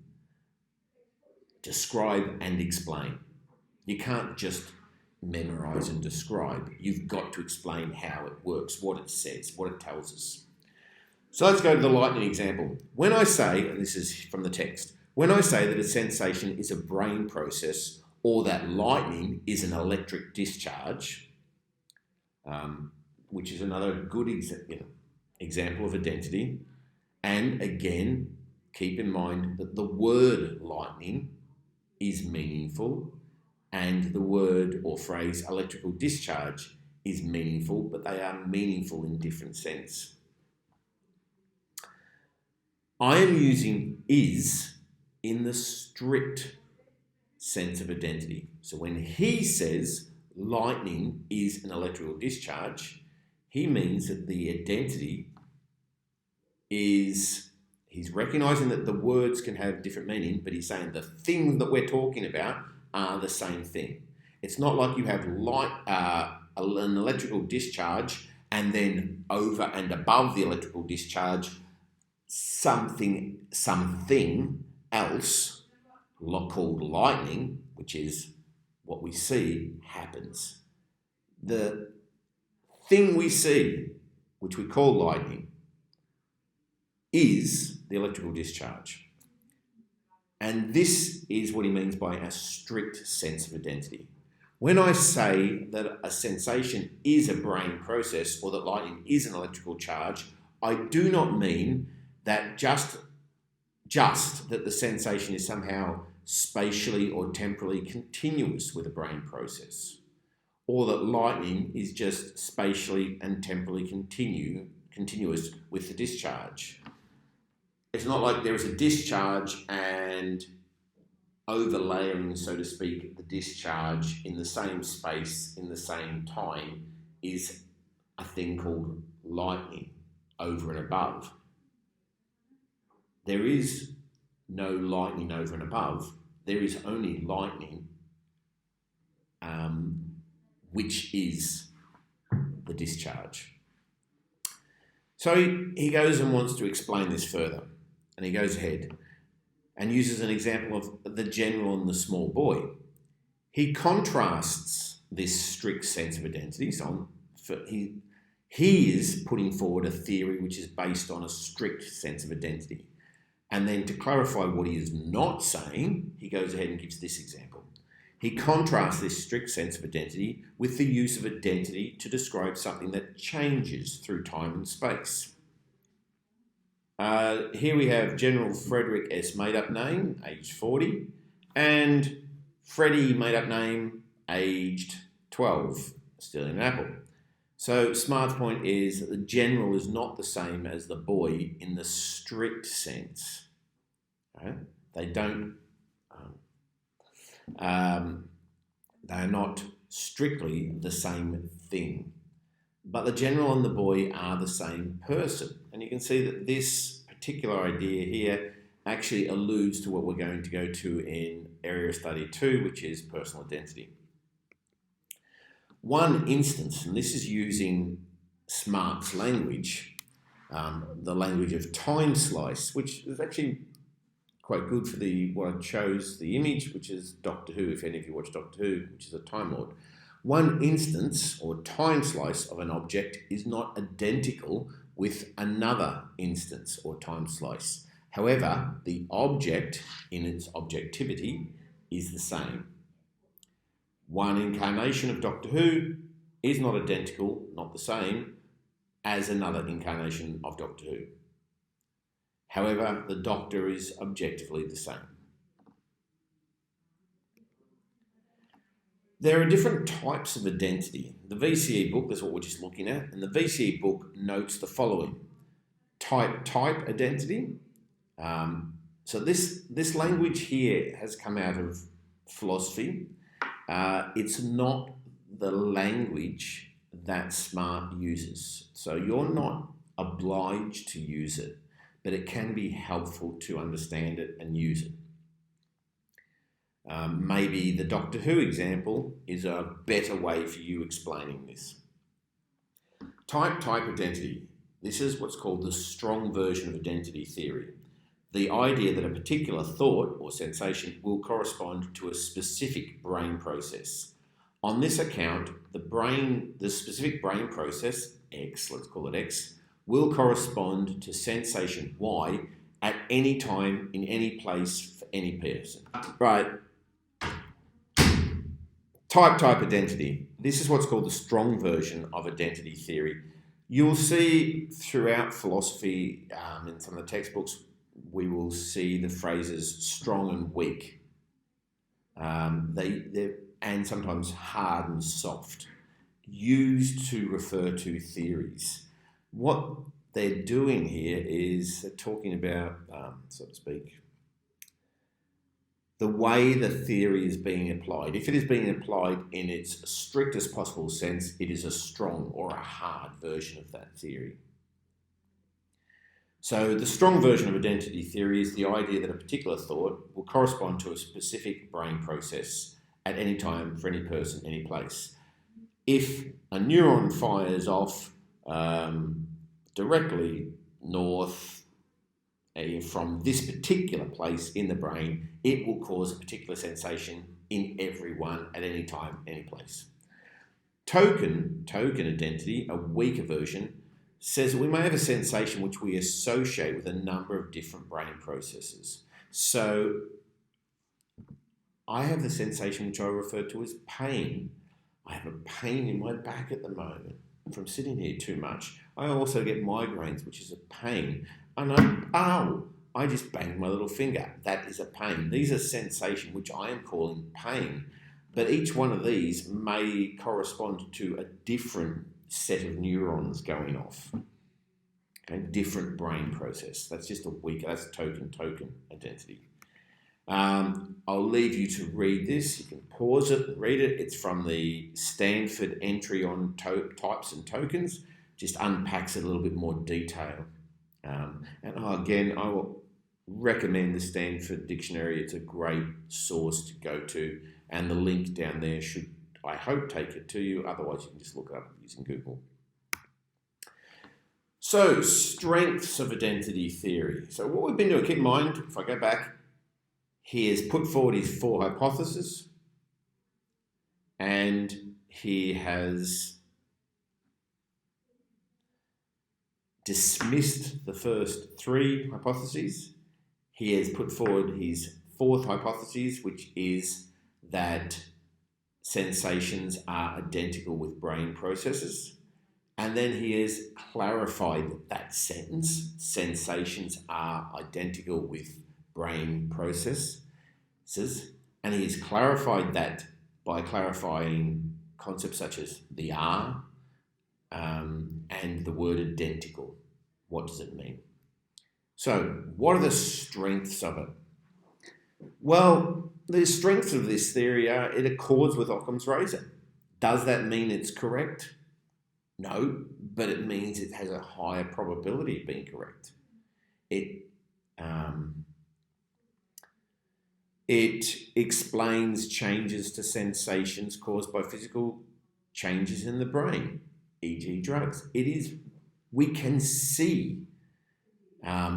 describe and explain. You can't just memorize and describe. You've got to explain how it works, what it says, what it tells us. So let's go to the lightning example. When I say, and this is from the text, when I say that a sensation is a brain process or that lightning is an electric discharge, which is another good example of identity, and again, keep in mind that the word lightning is meaningful and the word or phrase electrical discharge is meaningful, but they are meaningful in different sense. I am using is in the strict sense of identity. So when he says lightning is an electrical discharge, he means that the identity is, he's recognizing that the words can have different meaning, but he's saying the thing that we're talking about are the same thing. It's not like you have an electrical discharge and then over and above the electrical discharge something else called lightning, which is what we see happens. The thing we see, which we call lightning, is the electrical discharge. And this is what he means by a strict sense of identity. When I say that a sensation is a brain process or that lightning is an electrical charge, I do not mean that just that the sensation is somehow spatially or temporally continuous with a brain process, or that lightning is just spatially and temporally continuous with the discharge. It's not like there is a discharge and overlaying, so to speak, the discharge in the same space, in the same time, is a thing called lightning over and above. There is no lightning over and above. There is only lightning, which is the discharge. So he goes and wants to explain this further. And he goes ahead and uses an example of the general and the small boy. He contrasts this strict sense of identity. So he is putting forward a theory which is based on a strict sense of identity. And then to clarify what he is not saying, he goes ahead and gives this example. He contrasts this strict sense of identity with the use of identity to describe something that changes through time and space. Here we have General Frederick S. made-up name, aged 40, and Freddie made-up name, aged 12, still in an apple. So Smart's point is that the general is not the same as the boy in the strict sense. Right? They don't. They are not strictly the same thing, but the general and the boy are the same person. And you can see that this particular idea here actually alludes to what we're going to go to in area of study 2, which is personal identity. One instance, and this is using Smart's language, the language of time slice, which is actually quite good for what I chose, the image, which is Doctor Who, if any of you watch Doctor Who, which is a Time Lord. One instance or time slice of an object is not identical with another instance or time slice. However, the object in its objectivity is the same. One incarnation of Doctor Who is not identical, not the same, as another incarnation of Doctor Who. However, the Doctor is objectively the same. There are different types of identity. The VCE book, that's what we're just looking at, and the VCE book notes the following. Type identity. So this language here has come out of philosophy. It's not the language that Smart uses. So you're not obliged to use it, but it can be helpful to understand it and use it. Maybe the Doctor Who example is a better way for you explaining this. Type identity. This is what's called the strong version of identity theory. The idea that a particular thought or sensation will correspond to a specific brain process. On this account, the specific brain process, X, let's call it X, will correspond to sensation Y at any time, in any place, for any person. Right. Type identity. This is what's called the strong version of identity theory. You'll see throughout philosophy, in some of the textbooks, we will see the phrases strong and weak. And sometimes hard and soft, used to refer to theories. What they're doing here is they're talking about, so to speak, the way the theory is being applied. If it is being applied in its strictest possible sense, it is a strong or a hard version of that theory. So the strong version of identity theory is the idea that a particular thought will correspond to a specific brain process at any time, for any person, any place. If a neuron fires off directly north from this particular place in the brain, it will cause a particular sensation in everyone at any time, any place. Token identity, a weaker version, says that we may have a sensation which we associate with a number of different brain processes. So I have the sensation which I refer to as pain. I have a pain in my back at the moment from sitting here too much. I also get migraines, which is a pain. And I just banged my little finger. That is a pain. These are sensations which I am calling pain. But each one of these may correspond to a different set of neurons going off. Okay, different brain process. That's just that's token identity. I'll leave you to read this. You can pause it and read it. It's from the Stanford entry on types and tokens. Just unpacks it a little bit more detail. And again, I will recommend the Stanford Dictionary. It's a great source to go to, and the link down there should, I hope, take it to you. Otherwise, you can just look it up using Google. So, strengths of identity theory. So what we've been doing, keep in mind, if I go back, he has put forward his 4 hypotheses, and he has dismissed the first 3 hypotheses. He has put forward his 4th hypothesis, which is that sensations are identical with brain processes. And then he has clarified that sentence, sensations are identical with brain processes. And he has clarified that by clarifying concepts such as the R, and the word identical. What does it mean? So, what are the strengths of it? Well, the strengths of this theory are it accords with Occam's razor. Does that mean it's correct? No, but it means it has a higher probability of being correct. It explains changes to sensations caused by physical changes in the brain, e.g. drugs. We can see,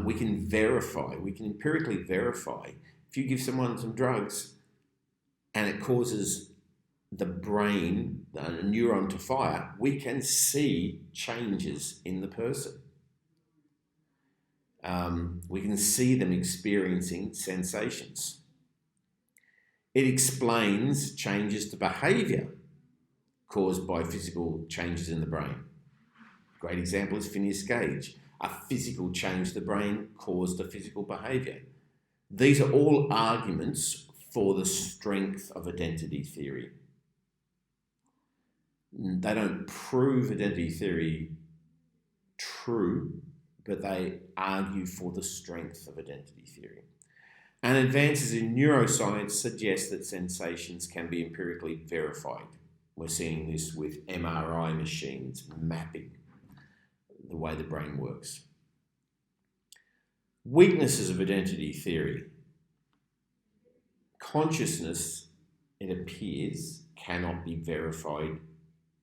we can verify, we can empirically verify. If you give someone some drugs and it causes the brain, a neuron to fire, we can see changes in the person. we can see them experiencing sensations. It explains changes to behaviour caused by physical changes in the brain. A great example is Phineas Gage. A physical change to the brain caused a physical behaviour. These are all arguments for the strength of identity theory. They don't prove identity theory true, but they argue for the strength of identity theory. And advances in neuroscience suggest that sensations can be empirically verified. We're seeing this with MRI machines mapping the way the brain works. Weaknesses of identity theory. Consciousness, it appears, cannot be verified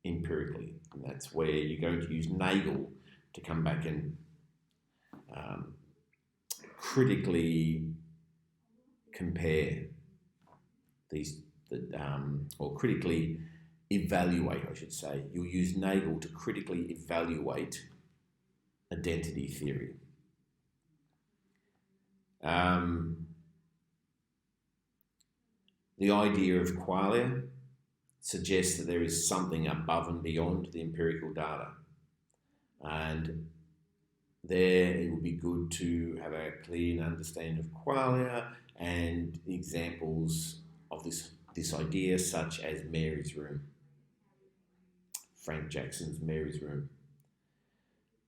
empirically. And that's where you're going to use Nagel to come back and critically compare these, or critically evaluate, I should say. You'll use Nagel to critically evaluate identity theory. The idea of qualia suggests that there is something above and beyond the empirical data. And there it would be good to have a clear understanding of qualia and examples of this idea, such as Mary's Room, Frank Jackson's Mary's Room.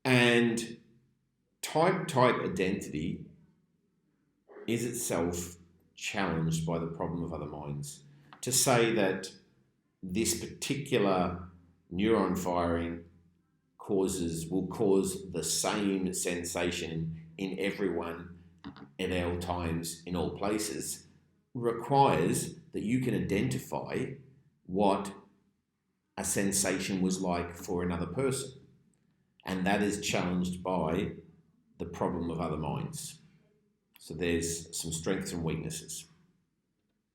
And type identity is itself challenged by the problem of other minds. To say that this particular neuron firing will cause the same sensation in everyone at all times, in all places, requires that you can identify what a sensation was like for another person. And that is challenged by the problem of other minds. So there's some strengths and weaknesses.